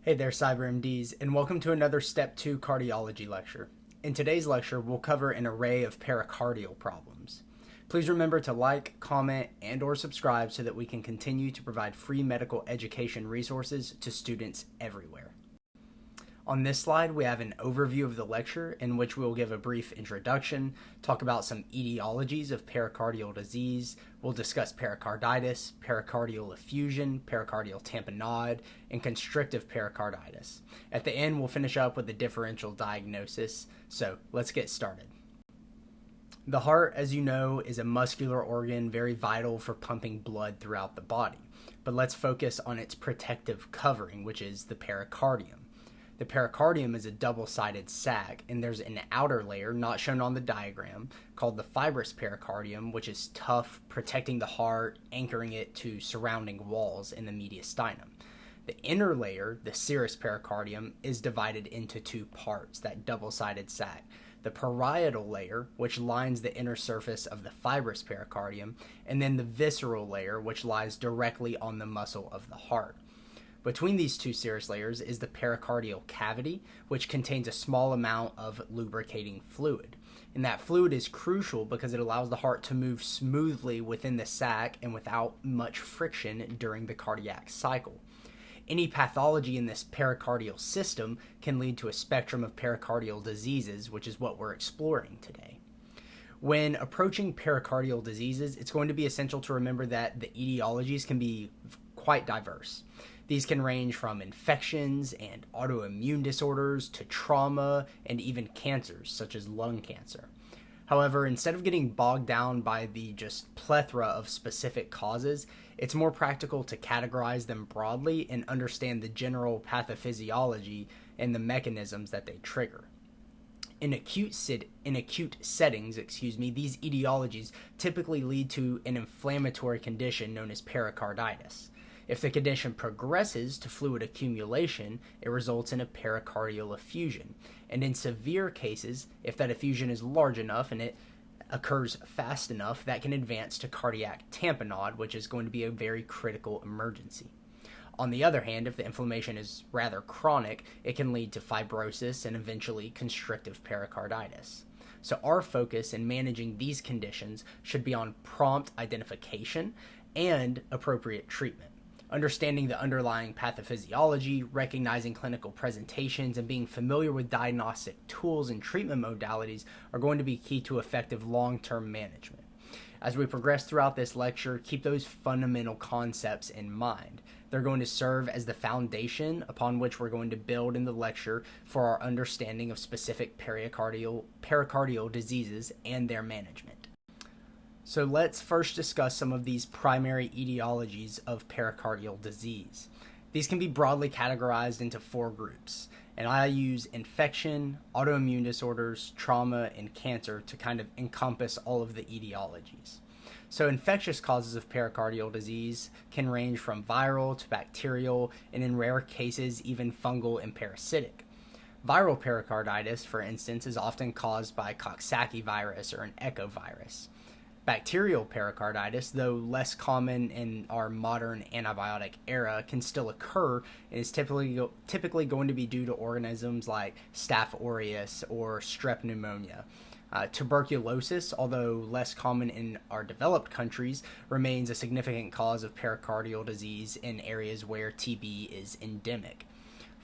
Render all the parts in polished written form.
Hey there, CyberMDs, and welcome to another Step 2 cardiology lecture. In today's lecture, we'll cover an array of pericardial problems. Please remember to like, comment, and/or subscribe so that we can continue to provide free medical education resources to students everywhere. On this slide, we have an overview of the lecture in which we will give a brief introduction, talk about some etiologies of pericardial disease, we'll discuss pericarditis, pericardial effusion, pericardial tamponade, and constrictive pericarditis. At the end, we'll finish up with the differential diagnosis, so let's get started. The heart, as you know, is a muscular organ very vital for pumping blood throughout the body, but let's focus on its protective covering, which is the pericardium. The pericardium is a double-sided sac, and there's an outer layer, not shown on the diagram, called the fibrous pericardium, which is tough, protecting the heart, anchoring it to surrounding walls in the mediastinum. The inner layer, the serous pericardium, is divided into two parts, that double-sided sac. The parietal layer, which lines the inner surface of the fibrous pericardium, and then the visceral layer, which lies directly on the muscle of the heart. Between these two serous layers is the pericardial cavity, which contains a small amount of lubricating fluid. And that fluid is crucial because it allows the heart to move smoothly within the sac and without much friction during the cardiac cycle. Any pathology in this pericardial system can lead to a spectrum of pericardial diseases, which is what we're exploring today. When approaching pericardial diseases, it's going to be essential to remember that the etiologies can be quite diverse. These can range from infections and autoimmune disorders to trauma and even cancers, such as lung cancer. However, instead of getting bogged down by the just plethora of specific causes, it's more practical to categorize them broadly and understand the general pathophysiology and the mechanisms that they trigger. In acute settings, these etiologies typically lead to an inflammatory condition known as pericarditis. If the condition progresses to fluid accumulation, it results in a pericardial effusion. And in severe cases, if that effusion is large enough and it occurs fast enough, that can advance to cardiac tamponade, which is going to be a very critical emergency. On the other hand, if the inflammation is rather chronic, it can lead to fibrosis and eventually constrictive pericarditis. So our focus in managing these conditions should be on prompt identification and appropriate treatment. Understanding the underlying pathophysiology, recognizing clinical presentations, and being familiar with diagnostic tools and treatment modalities are going to be key to effective long-term management. As we progress throughout this lecture, keep those fundamental concepts in mind. They're going to serve as the foundation upon which we're going to build in the lecture for our understanding of specific pericardial diseases and their management. So let's first discuss some of these primary etiologies of pericardial disease. These can be broadly categorized into four groups, and I use infection, autoimmune disorders, trauma, and cancer to kind of encompass all of the etiologies. So infectious causes of pericardial disease can range from viral to bacterial, and in rare cases, even fungal and parasitic. Viral pericarditis, for instance, is often caused by Coxsackie virus or an echovirus. Bacterial pericarditis, though less common in our modern antibiotic era, can still occur and is typically going to be due to organisms like Staph aureus or strep pneumonia. Tuberculosis, although less common in our developed countries, remains a significant cause of pericardial disease in areas where TB is endemic.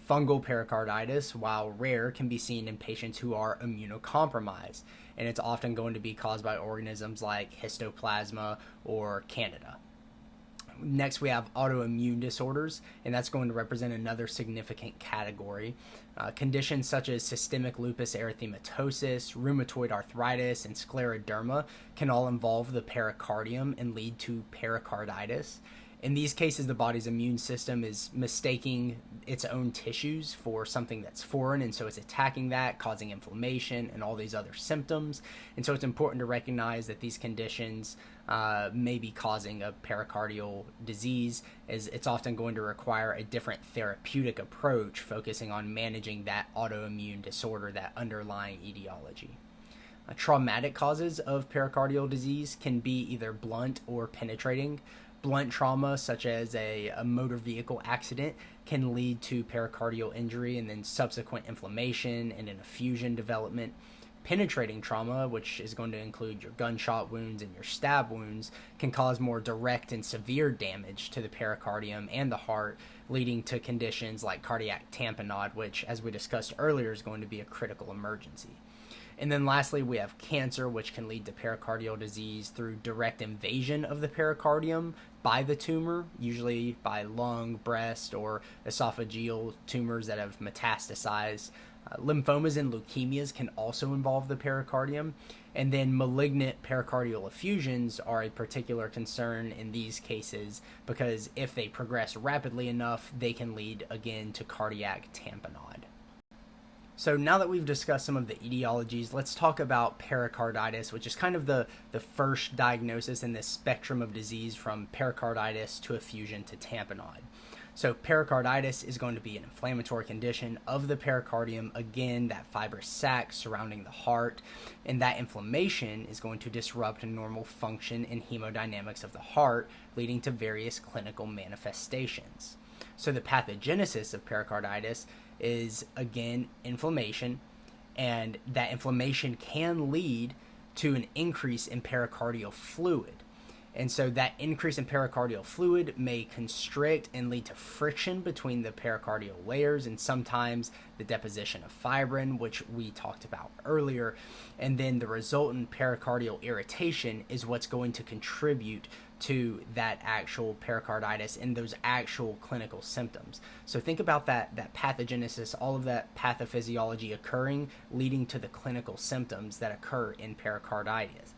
Fungal pericarditis, while rare, can be seen in patients who are immunocompromised, and it's often going to be caused by organisms like Histoplasma or Candida. Next, we have autoimmune disorders, and that's going to represent another significant category. Conditions such as systemic lupus erythematosus, rheumatoid arthritis, and scleroderma can all involve the pericardium and lead to pericarditis. In these cases, the body's immune system is mistaking its own tissues for something that's foreign, and so it's attacking that, causing inflammation and all these other symptoms. And so it's important to recognize that these conditions may be causing a pericardial disease, as it's often going to require a different therapeutic approach, focusing on managing that autoimmune disorder, that underlying etiology. Traumatic causes of pericardial disease can be either blunt or penetrating. Blunt trauma, such as a motor vehicle accident, can lead to pericardial injury and then subsequent inflammation and an effusion development. Penetrating trauma, which is going to include your gunshot wounds and your stab wounds, can cause more direct and severe damage to the pericardium and the heart, leading to conditions like cardiac tamponade, which, as we discussed earlier, is going to be a critical emergency. And then lastly, we have cancer, which can lead to pericardial disease through direct invasion of the pericardium by the tumor, usually by lung, breast, or esophageal tumors that have metastasized. Lymphomas and leukemias can also involve the pericardium. And then malignant pericardial effusions are a particular concern in these cases because if they progress rapidly enough, they can lead again to cardiac tamponade. So now that we've discussed some of the etiologies, let's talk about pericarditis, which is kind of the first diagnosis in this spectrum of disease from pericarditis to effusion to tamponade. So pericarditis is going to be an inflammatory condition of the pericardium, again, that fibrous sac surrounding the heart, and that inflammation is going to disrupt normal function and hemodynamics of the heart, leading to various clinical manifestations. So the pathogenesis of pericarditis is, again, inflammation, and that inflammation can lead to an increase in pericardial fluid. And so that increase in pericardial fluid may constrict and lead to friction between the pericardial layers and sometimes the deposition of fibrin, which we talked about earlier. And then the resultant pericardial irritation is what's going to contribute to that actual pericarditis and those actual clinical symptoms. So think about that pathogenesis, all of that pathophysiology occurring, leading to the clinical symptoms that occur in pericarditis.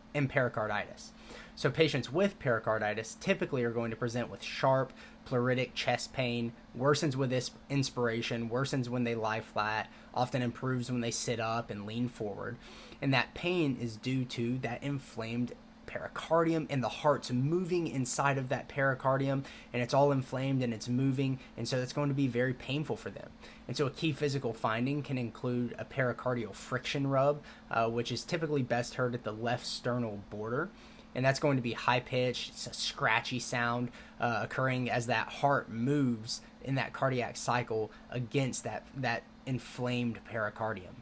So patients with pericarditis typically are going to present with sharp, pleuritic chest pain, worsens with inspiration, worsens when they lie flat, often improves when they sit up and lean forward. And that pain is due to that inflamed pericardium, and the heart's moving inside of that pericardium, and it's all inflamed and it's moving, and so that's going to be very painful for them. And so a key physical finding can include a pericardial friction rub, which is typically best heard at the left sternal border. And that's going to be high-pitched, it's a scratchy sound occurring as that heart moves in that cardiac cycle against that inflamed pericardium.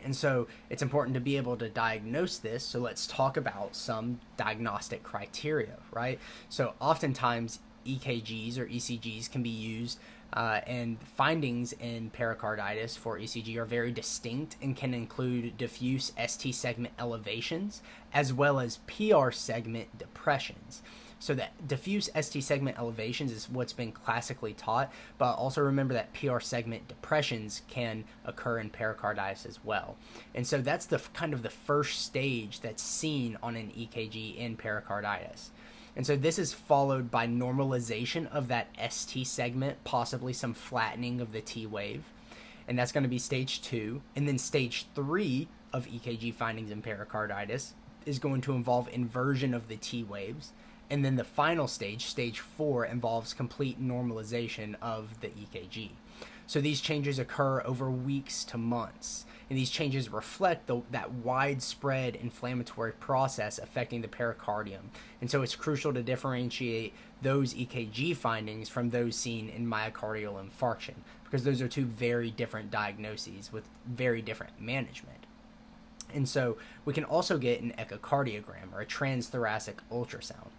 And so it's important to be able to diagnose this. So let's talk about some diagnostic criteria, right? So oftentimes EKGs or ECGs can be used, and findings in pericarditis for ECG are very distinct and can include diffuse ST segment elevations as well as PR segment depressions. So that diffuse ST segment elevations is what's been classically taught, but also remember that PR segment depressions can occur in pericarditis as well. And so that's the kind of the first stage that's seen on an EKG in pericarditis. And so this is followed by normalization of that ST segment, possibly some flattening of the T wave. And that's going to be stage 2. And then stage 3 of EKG findings in pericarditis is going to involve inversion of the T waves. And then the final stage, stage 4, involves complete normalization of the EKG. So these changes occur over weeks to months. And these changes reflect that widespread inflammatory process affecting the pericardium. And so it's crucial to differentiate those EKG findings from those seen in myocardial infarction, because those are two very different diagnoses with very different management. And so we can also get an echocardiogram or a transthoracic ultrasound.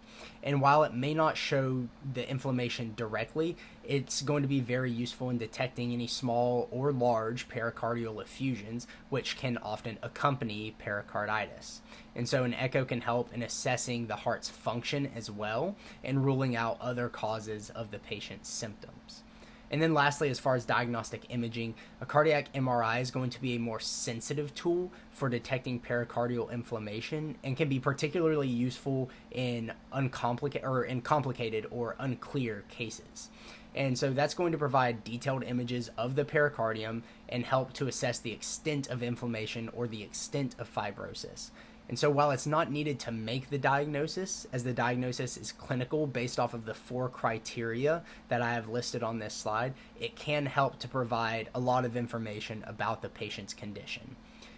And while it may not show the inflammation directly, it's going to be very useful in detecting any small or large pericardial effusions, which can often accompany pericarditis. And so an echo can help in assessing the heart's function as well and ruling out other causes of the patient's symptoms. And then lastly, as far as diagnostic imaging, a cardiac MRI is going to be a more sensitive tool for detecting pericardial inflammation and can be particularly useful in complicated or unclear cases. And so that's going to provide detailed images of the pericardium and help to assess the extent of inflammation or the extent of fibrosis. And so while it's not needed to make the diagnosis, as the diagnosis is clinical based off of the 4 criteria that I have listed on this slide, it can help to provide a lot of information about the patient's condition.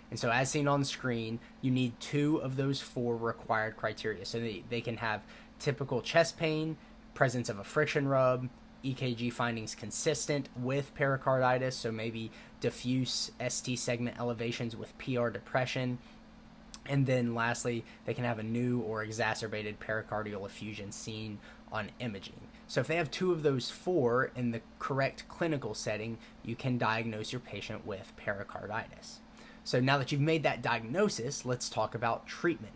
And so as seen on screen, you need 2 of those 4 required criteria. So they can have typical chest pain, presence of a friction rub, EKG findings consistent with pericarditis, so maybe diffuse ST segment elevations with PR depression. And then lastly, they can have a new or exacerbated pericardial effusion seen on imaging. So if they have 2 of those 4 in the correct clinical setting, you can diagnose your patient with pericarditis. So now that you've made that diagnosis, let's talk about treatment.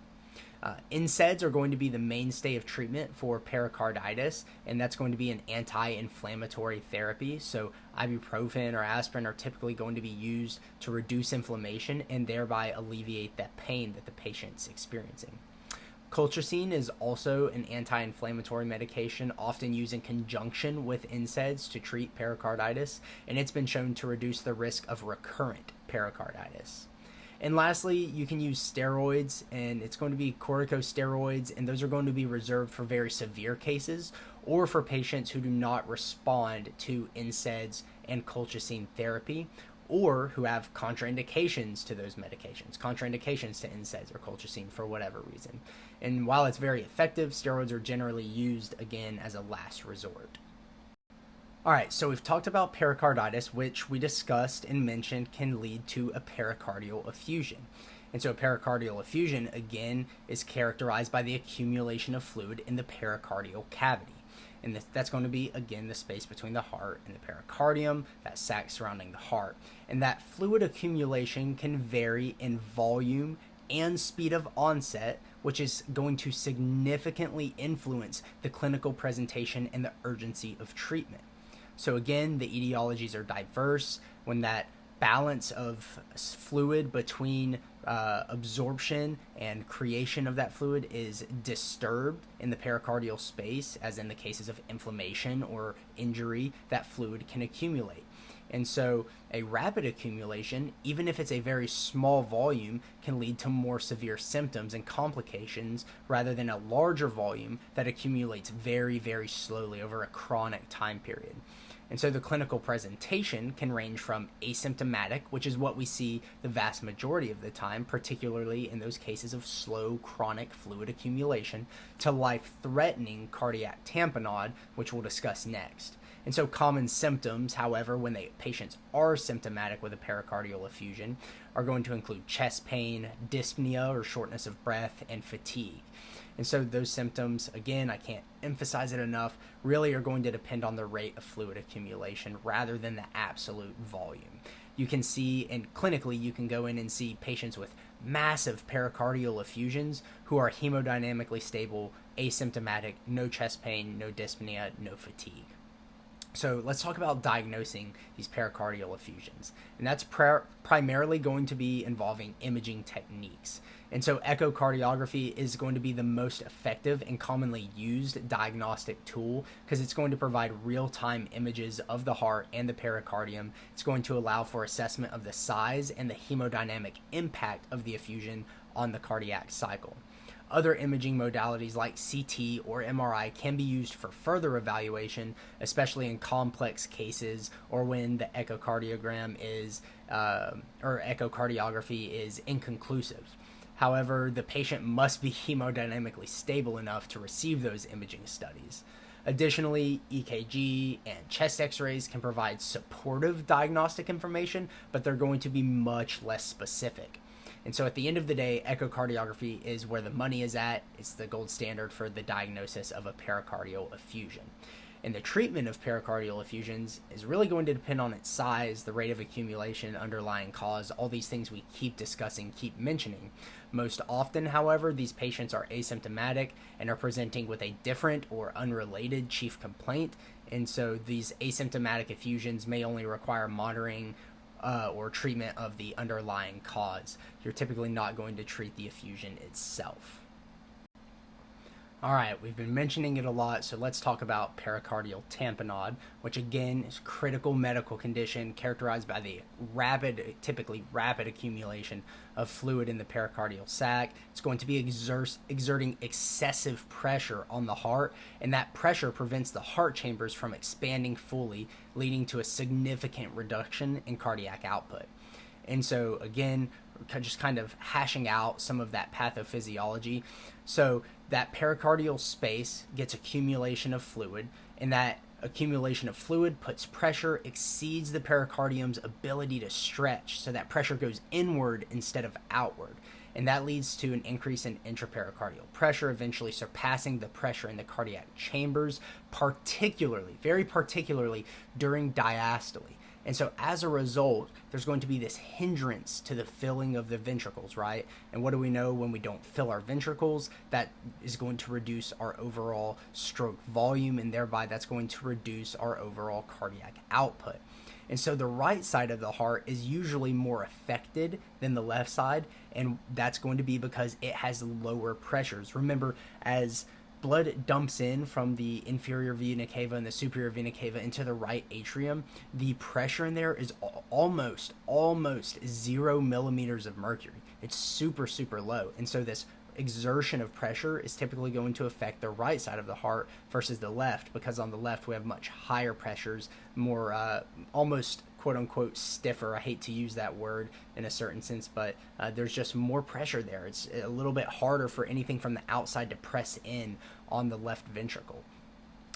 NSAIDs are going to be the mainstay of treatment for pericarditis, and that's going to be an anti-inflammatory therapy. So ibuprofen or aspirin are typically going to be used to reduce inflammation and thereby alleviate that pain that the patient's experiencing. Colchicine is also an anti-inflammatory medication often used in conjunction with NSAIDs to treat pericarditis, and it's been shown to reduce the risk of recurrent pericarditis. And lastly, you can use steroids, and it's going to be corticosteroids, and those are going to be reserved for very severe cases or for patients who do not respond to NSAIDs and colchicine therapy, or who have contraindications to those medications, contraindications to NSAIDs or colchicine for whatever reason. And while it's very effective, steroids are generally used, again, as a last resort. All right, so we've talked about pericarditis, which we discussed and mentioned can lead to a pericardial effusion. And so a pericardial effusion, again, is characterized by the accumulation of fluid in the pericardial cavity. And that's going to be, again, the space between the heart and the pericardium, that sac surrounding the heart. And that fluid accumulation can vary in volume and speed of onset, which is going to significantly influence the clinical presentation and the urgency of treatment. So again, the etiologies are diverse. When that balance of fluid between absorption and creation of that fluid is disturbed in the pericardial space, as in the cases of inflammation or injury, that fluid can accumulate. And so a rapid accumulation, even if it's a very small volume, can lead to more severe symptoms and complications rather than a larger volume that accumulates very, very slowly over a chronic time period. And so the clinical presentation can range from asymptomatic, which is what we see the vast majority of the time, particularly in those cases of slow chronic fluid accumulation, to life-threatening cardiac tamponade, which we'll discuss next. And so common symptoms, however, when patients are symptomatic with a pericardial effusion, are going to include chest pain, dyspnea or shortness of breath, and fatigue. And so those symptoms, again, I can't emphasize it enough, really are going to depend on the rate of fluid accumulation rather than the absolute volume. You can see, and clinically, you can go in and see patients with massive pericardial effusions who are hemodynamically stable, asymptomatic, no chest pain, no dyspnea, no fatigue. So let's talk about diagnosing these pericardial effusions. And that's primarily going to be involving imaging techniques. And so echocardiography is going to be the most effective and commonly used diagnostic tool because it's going to provide real-time images of the heart and the pericardium. It's going to allow for assessment of the size and the hemodynamic impact of the effusion on the cardiac cycle. Other imaging modalities like CT or MRI can be used for further evaluation, especially in complex cases or when the echocardiogram or echocardiography is inconclusive. However, the patient must be hemodynamically stable enough to receive those imaging studies. Additionally, EKG and chest x-rays can provide supportive diagnostic information, but they're going to be much less specific. And so at the end of the day, echocardiography is where the money is at. It's the gold standard for the diagnosis of a pericardial effusion. And the treatment of pericardial effusions is really going to depend on its size, the rate of accumulation, underlying cause, all these things we keep discussing, keep mentioning. Most often, however, these patients are asymptomatic and are presenting with a different or unrelated chief complaint. And so these asymptomatic effusions may only require monitoring or treatment of the underlying cause. You're typically not going to treat the effusion itself. All right, we've been mentioning it a lot, so let's talk about pericardial tamponade, which again is a critical medical condition characterized by the typically rapid accumulation of fluid in the pericardial sac. It's going to be exerting excessive pressure on the heart, and that pressure prevents the heart chambers from expanding fully, leading to a significant reduction in cardiac output. And so again, just kind of hashing out some of that pathophysiology. So that pericardial space gets accumulation of fluid, and that accumulation of fluid puts pressure, exceeds the pericardium's ability to stretch, so that pressure goes inward instead of outward. And that leads to an increase in intrapericardial pressure, eventually surpassing the pressure in the cardiac chambers, very particularly during diastole. And so as a result, there's going to be this hindrance to the filling of the ventricles, right? And what do we know when we don't fill our ventricles? That is going to reduce our overall stroke volume, and thereby that's going to reduce our overall cardiac output. And so the right side of the heart is usually more affected than the left side, and that's going to be because it has lower pressures. Remember, as blood dumps in from the inferior vena cava and the superior vena cava into the right atrium, the pressure in there is almost 0 millimeters of mercury. It's super low. And so this exertion of pressure is typically going to affect the right side of the heart versus the left, because on the left we have much higher pressures, more almost quote unquote stiffer. I hate to use that word in a certain sense, but there's just more pressure there. It's a little bit harder for anything from the outside to press in on the left ventricle.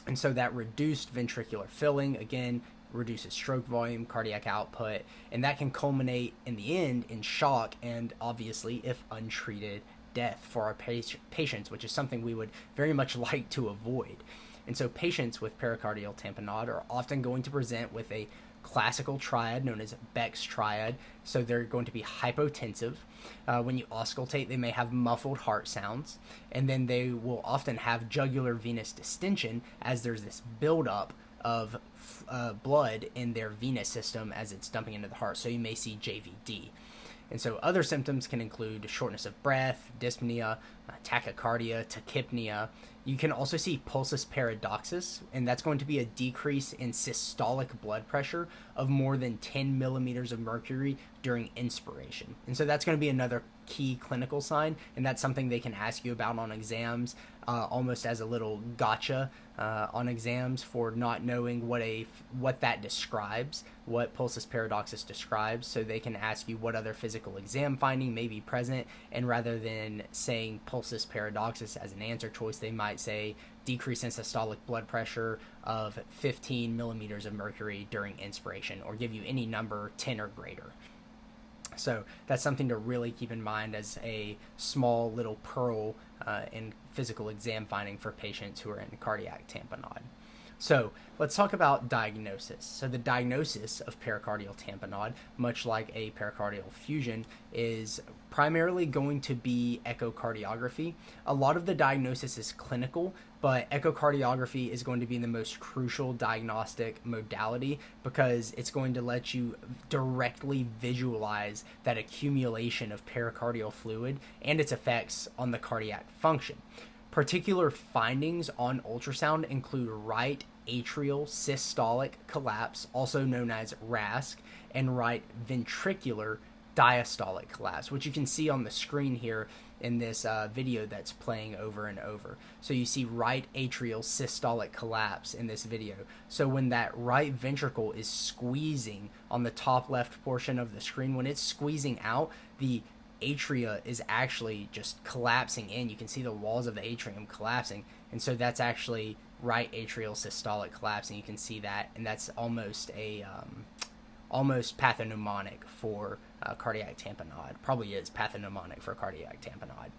And so that reduced ventricular filling, again, reduces stroke volume, cardiac output, and that can culminate in the end in shock and, obviously, if untreated, death for our patients, which is something we would very much like to avoid. And so patients with pericardial tamponade are often going to present with a classical triad known as Beck's triad. So they're going to be hypotensive. When you auscultate, they may have muffled heart sounds, and then they will often have jugular venous distension, as there's this buildup of blood in their venous system as it's dumping into the heart. So you may see JVD. And so other symptoms can include shortness of breath, dyspnea, tachycardia, tachypnea. You can also see pulsus paradoxus, and that's going to be a decrease in systolic blood pressure of more than 10 millimeters of mercury during inspiration. And so that's going to be another key clinical sign, and that's something they can ask you about on exams, almost as a little gotcha on exams for not knowing what that describes, what pulsus paradoxus describes. So they can ask you what other physical exam finding may be present, and rather than saying pulsus paradoxus as an answer choice, they might say decrease in systolic blood pressure of 15 millimeters of mercury during inspiration, or give you any number 10 or greater. So that's something to really keep in mind as a small little pearl in physical exam finding for patients who are in cardiac tamponade. So let's talk about diagnosis. So the diagnosis of pericardial tamponade, much like a pericardial effusion, is primarily going to be echocardiography. A lot of the diagnosis is clinical, but echocardiography is going to be the most crucial diagnostic modality because it's going to let you directly visualize that accumulation of pericardial fluid and its effects on the cardiac function. Particular findings on ultrasound include right atrial systolic collapse, also known as RASC, and right ventricular diastolic collapse, which you can see on the screen here in this video that's playing over and over. So you see right atrial systolic collapse in this video. So when that right ventricle is squeezing on the top left portion of the screen, when it's squeezing out, the atria is actually just collapsing in. You can see the walls of the atrium collapsing, and so that's actually right atrial systolic collapse, and you can see that, and that's almost pathognomonic for cardiac tamponade. Probably is pathognomonic for cardiac tamponade.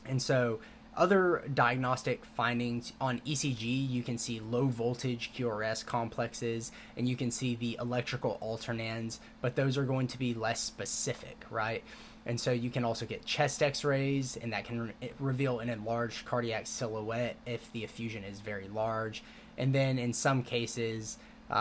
And so other diagnostic findings on ECG, you can see low voltage QRS complexes, and you can see the electrical alternans, but those are going to be less specific, right? And so you can also get chest x-rays, and that can reveal an enlarged cardiac silhouette if the effusion is very large. And then in some cases,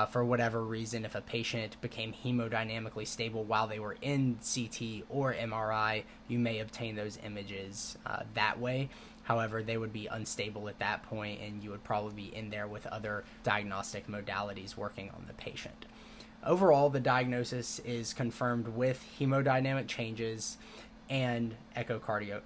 for whatever reason, if a patient became hemodynamically stable while they were in CT or MRI, you may obtain those images that way. However, they would be unstable at that point, and you would probably be in there with other diagnostic modalities working on the patient. Overall, the diagnosis is confirmed with hemodynamic changes and echocardiography.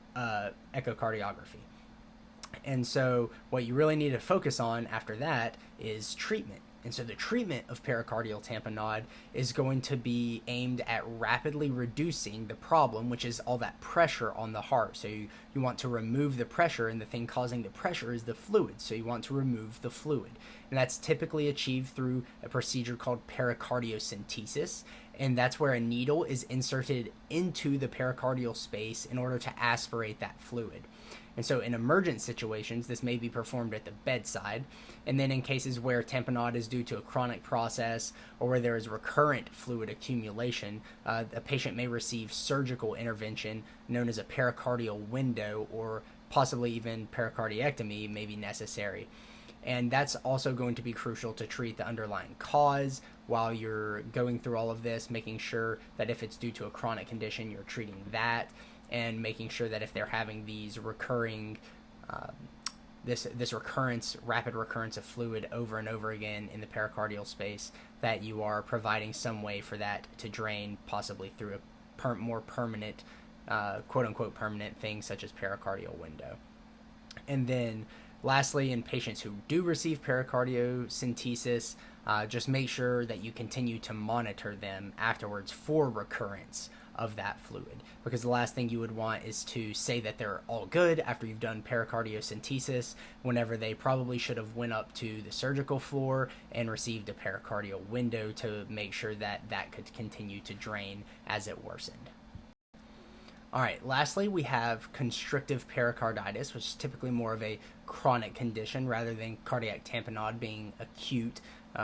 And so what you really need to focus on after that is treatment. And so the treatment of pericardial tamponade is going to be aimed at rapidly reducing the problem, which is all that pressure on the heart. So you want to remove the pressure, and the thing causing the pressure is the fluid. So you want to remove the fluid. And that's typically achieved through a procedure called pericardiocentesis. And that's where a needle is inserted into the pericardial space in order to aspirate that fluid. And so in emergent situations, this may be performed at the bedside. And then in cases where tamponade is due to a chronic process or where there is recurrent fluid accumulation, a patient may receive surgical intervention known as a pericardial window, or possibly even pericardiectomy may be necessary. And that's also going to be crucial to treat the underlying cause while you're going through all of this, making sure that if it's due to a chronic condition, you're treating that, and making sure that if they're having these recurring, this recurrence, rapid recurrence of fluid over and over again in the pericardial space, that you are providing some way for that to drain, possibly through a more permanent, quote-unquote permanent thing such as pericardial window. And then lastly, in patients who do receive pericardiocentesis, just make sure that you continue to monitor them afterwards for recurrence of that fluid, because the last thing you would want is to say that they're all good after you've done pericardiocentesis, whenever they probably should have went up to the surgical floor and received a pericardial window to make sure that that could continue to drain as it worsened. All right, lastly, we have constrictive pericarditis, which is typically more of a chronic condition rather than cardiac tamponade being acute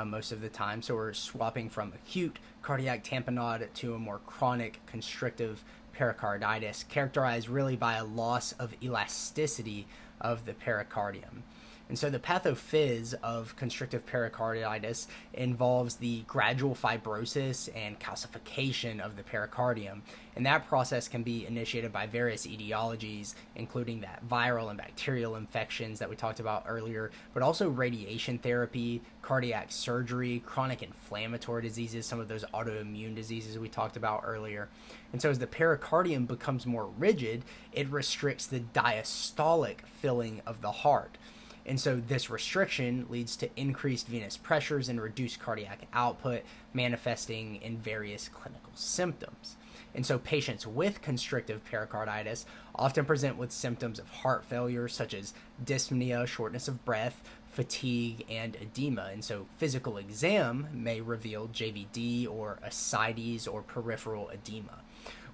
most of the time. So we're swapping from acute cardiac tamponade to a more chronic constrictive pericarditis, characterized really by a loss of elasticity of the pericardium. And so the pathophys of constrictive pericarditis involves the gradual fibrosis and calcification of the pericardium. And that process can be initiated by various etiologies, including that viral and bacterial infections that we talked about earlier, but also radiation therapy, cardiac surgery, chronic inflammatory diseases, some of those autoimmune diseases we talked about earlier. And so as the pericardium becomes more rigid, it restricts the diastolic filling of the heart. And so this restriction leads to increased venous pressures and reduced cardiac output, manifesting in various clinical symptoms. And so patients with constrictive pericarditis often present with symptoms of heart failure, such as dyspnea, shortness of breath, fatigue, and edema. And so physical exam may reveal JVD or ascites or peripheral edema.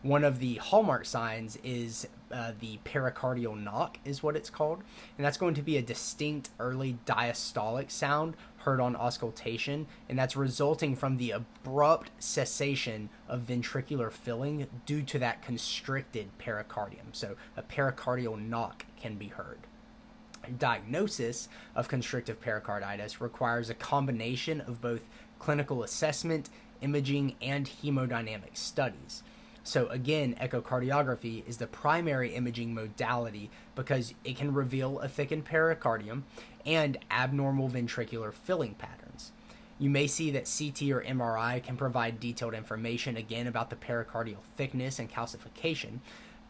One of the hallmark signs is the pericardial knock, is what it's called. And that's going to be a distinct early diastolic sound heard on auscultation, and that's resulting from the abrupt cessation of ventricular filling due to that constricted pericardium. So a pericardial knock can be heard. Diagnosis of constrictive pericarditis requires a combination of both clinical assessment, imaging, and hemodynamic studies. So again, echocardiography is the primary imaging modality because it can reveal a thickened pericardium and abnormal ventricular filling patterns. You may see that CT or MRI can provide detailed information again about the pericardial thickness and calcification,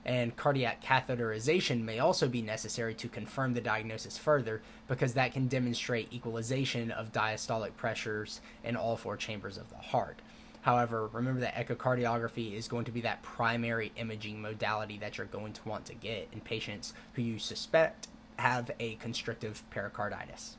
and cardiac catheterization may also be necessary to confirm the diagnosis further, because that can demonstrate equalization of diastolic pressures in all four chambers of the heart. However, remember that echocardiography is going to be that primary imaging modality that you're going to want to get in patients who you suspect have a constrictive pericarditis.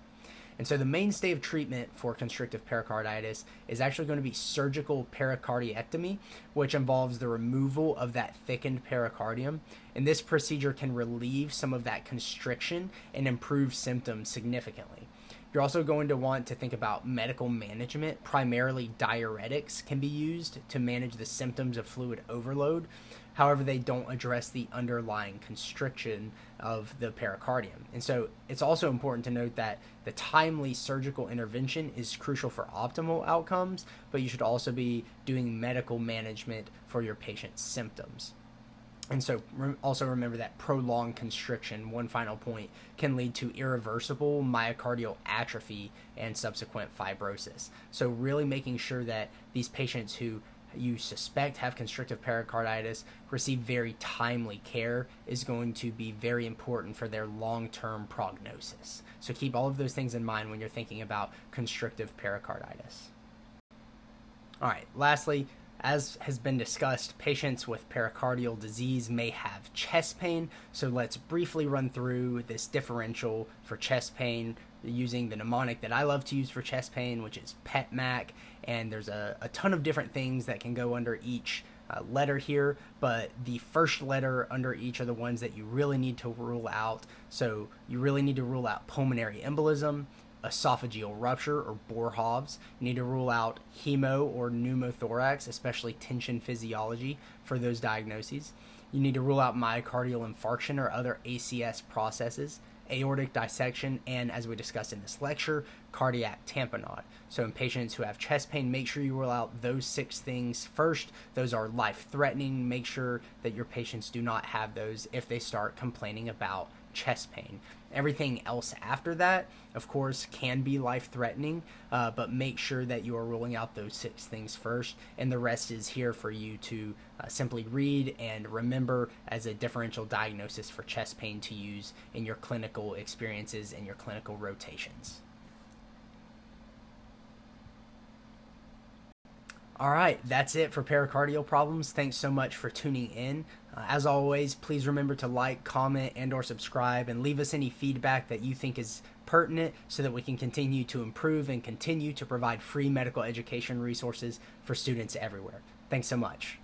And so the mainstay of treatment for constrictive pericarditis is actually going to be surgical pericardiectomy, which involves the removal of that thickened pericardium. And this procedure can relieve some of that constriction and improve symptoms significantly. You're also going to want to think about medical management. Primarily, diuretics can be used to manage the symptoms of fluid overload. However, they don't address the underlying constriction of the pericardium. And so it's also important to note that the timely surgical intervention is crucial for optimal outcomes, but you should also be doing medical management for your patient's symptoms. And so also remember that prolonged constriction, one final point, can lead to irreversible myocardial atrophy and subsequent fibrosis. So really making sure that these patients who you suspect have constrictive pericarditis, receive very timely care is going to be very important for their long-term prognosis. So keep all of those things in mind when you're thinking about constrictive pericarditis. All right, lastly, as has been discussed, patients with pericardial disease may have chest pain, so let's briefly run through this differential for chest pain using the mnemonic that I love to use for chest pain, which is PETMAC, and there's a ton of different things that can go under each letter here, but the first letter under each are the ones that you really need to rule out. So you really need to rule out pulmonary embolism, esophageal rupture or Boerhaave. You need to rule out hemo or pneumothorax, especially tension physiology for those diagnoses. You need to rule out myocardial infarction or other ACS processes, aortic dissection, and as we discussed in this lecture, cardiac tamponade. So in patients who have chest pain, make sure you rule out those 6 things first. Those are life-threatening. Make sure that your patients do not have those if they start complaining about chest pain. Everything else after that, of course, can be life-threatening, but make sure that you are ruling out those 6 things first, and the rest is here for you to simply read and remember as a differential diagnosis for chest pain to use in your clinical experiences and your clinical rotations. All right, that's it for pericardial problems. Thanks so much for tuning in. As always, please remember to like, comment, and or subscribe, and leave us any feedback that you think is pertinent so that we can continue to improve and continue to provide free medical education resources for students everywhere. Thanks so much.